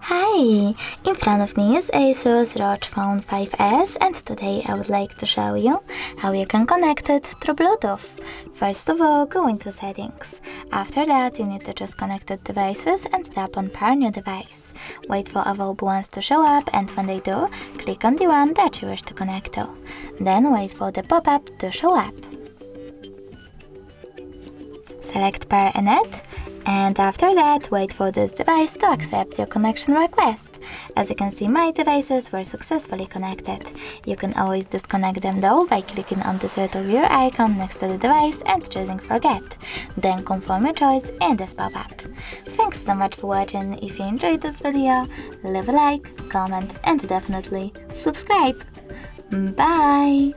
Hi! In front of me is Asus ROG Phone 5S, and today I would like to show you how you can connect it through Bluetooth. First of all, go into Settings. After that, you need to choose Connected Devices and tap on Pair New Device. Wait for available ones to show up, and when they do, click on the one that you wish to connect to. Then wait for the pop-up to show up. Select Pair and Add, and after that, wait for this device to accept your connection request. As you can see, my devices were successfully connected. You can always disconnect them though by clicking on the little gear icon next to the device and choosing Forget. Then confirm your choice in this pop-up. Thanks so much for watching. If you enjoyed this video, leave a like, comment and definitely subscribe. Bye!